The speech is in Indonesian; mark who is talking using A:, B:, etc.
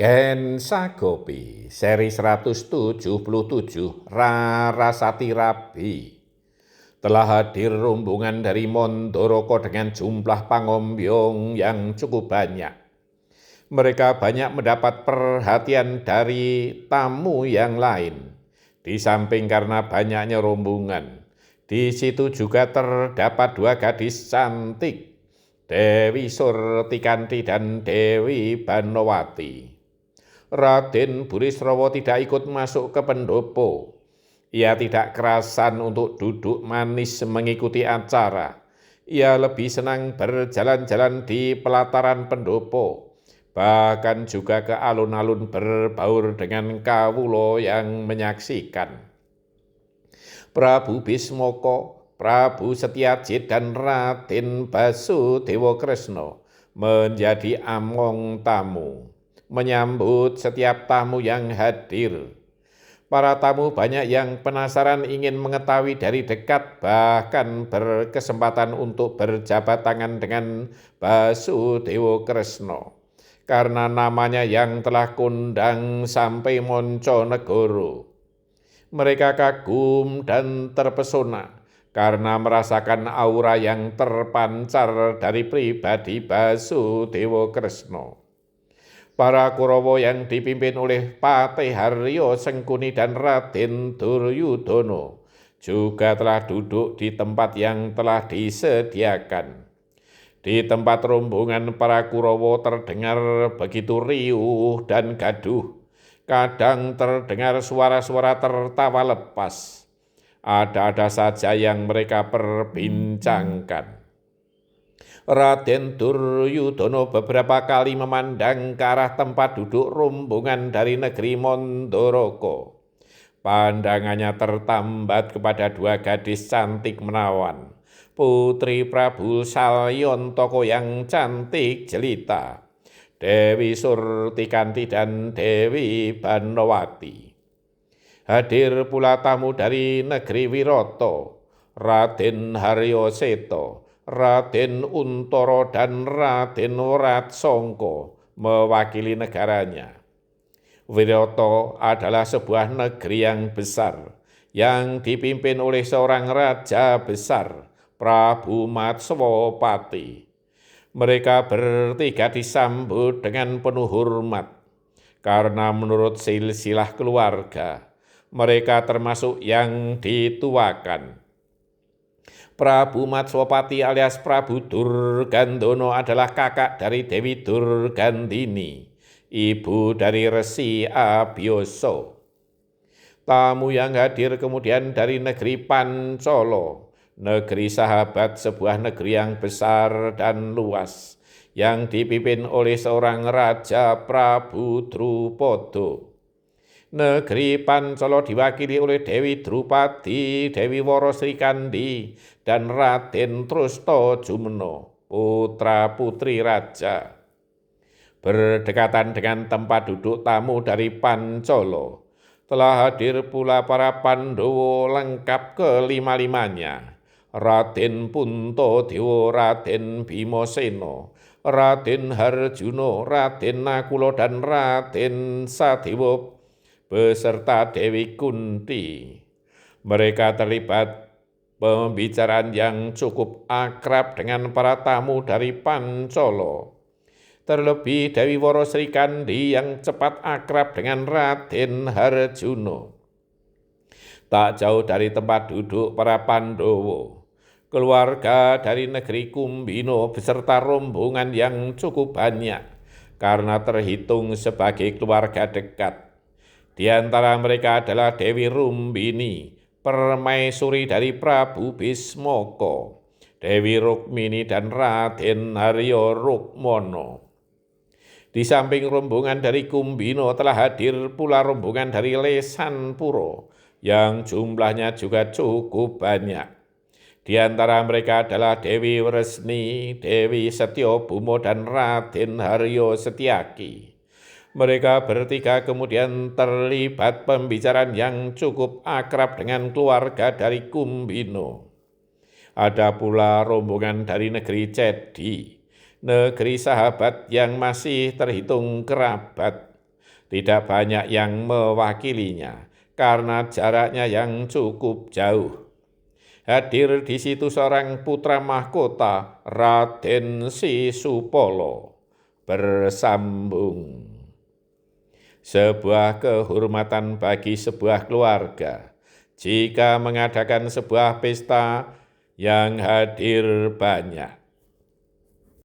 A: Ken Sagopi, seri 177, Rarasati Rabi. Telah hadir rombongan dari Mondoroko dengan jumlah pangombyong yang cukup banyak. Mereka banyak mendapat perhatian dari tamu yang lain. Di samping karena banyaknya rombongan, di situ juga terdapat dua gadis cantik, Dewi Surtikanti dan Dewi Banowati. Raden Burisrawa tidak ikut masuk ke pendopo. Ia tidak kerasan untuk duduk manis mengikuti acara. Ia lebih senang berjalan-jalan di pelataran pendopo, bahkan juga ke alun-alun berbaur dengan kawulo yang menyaksikan. Prabu Bismoko, Prabu Setyajid dan Raden Basudewa Kresna menjadi among tamu, menyambut setiap tamu yang hadir. Para tamu banyak yang penasaran ingin mengetahui dari dekat, bahkan berkesempatan untuk berjabat tangan dengan Basudewa Kresna, karena namanya yang telah kondang sampai Monconegoro. Mereka kagum dan terpesona karena merasakan aura yang terpancar dari pribadi Basudewa Kresna. Para Kurawa yang dipimpin oleh Patih Haryo Sengkuni dan Raden Duryudana juga telah duduk di tempat yang telah disediakan. Di tempat rombongan para Kurawa terdengar begitu riuh dan gaduh. Kadang terdengar suara-suara tertawa lepas. Ada-ada saja yang mereka perbincangkan. Raden Duryudana beberapa kali memandang ke arah tempat duduk rombongan dari negeri Mondoroko. Pandangannya tertambat kepada dua gadis cantik menawan, putri Prabu Salyontoko yang cantik jelita, Dewi Surtikanti dan Dewi Banowati. Hadir pula tamu dari negeri Wiroto, Raden Haryoseto, Raden Untoro dan Raden Wratsangka mewakili negaranya. Wiroto adalah sebuah negeri yang besar yang dipimpin oleh seorang raja besar, Prabu Matswapati. Mereka bertiga disambut dengan penuh hormat karena menurut silsilah keluarga mereka termasuk yang dituakan. Prabu Matswapati alias Prabu Durgandana adalah kakak dari Dewi Durgandini, ibu dari Resi Abiyasa. Tamu yang hadir kemudian dari negeri Pancala, negeri sahabat, sebuah negeri yang besar dan luas, yang dipimpin oleh seorang raja, Prabu Drupada. Negeri Pancala diwakili oleh Dewi Drupadi, Dewi Wara Srikandi, dan Raden Trustajumna, putra-putri raja. Berdekatan dengan tempat duduk tamu dari Pancala, telah hadir pula para Pandhawa lengkap kelima-limanya. Raden Puntadewa, Raden Bimasena, Raden Harjuna, Raden Nakula, dan Raden Sadewa beserta Dewi Kunti. Mereka terlibat pembicaraan yang cukup akrab dengan para tamu dari Pancala. Terlebih Dewi Wara Srikandi yang cepat akrab dengan Raden Harjuna. Tak jauh dari tempat duduk para Pandhawa, keluarga dari negeri Kumbina beserta rombongan yang cukup banyak karena terhitung sebagai keluarga dekat. Di antara mereka adalah Dewi Rumbini, permaisuri dari Prabu Bismoko, Dewi Rukmini, dan Raden Haryo Rukmana. Di samping rombongan dari Kumbina telah hadir pula rombongan dari Lesanpura yang jumlahnya juga cukup banyak. Di antara mereka adalah Dewi Wresni, Dewi Setyabhuma, dan Raden Haryo Setyaki. Mereka bertiga kemudian terlibat pembicaraan yang cukup akrab dengan keluarga dari Kumbina. Ada pula rombongan dari negeri Cedi, negeri sahabat yang masih terhitung kerabat. Tidak banyak yang mewakilinya karena jaraknya yang cukup jauh. Hadir di situ seorang putra mahkota, Raden Sisupolo, bersambung. Sebuah kehormatan bagi sebuah keluarga jika mengadakan sebuah pesta yang hadir banyak.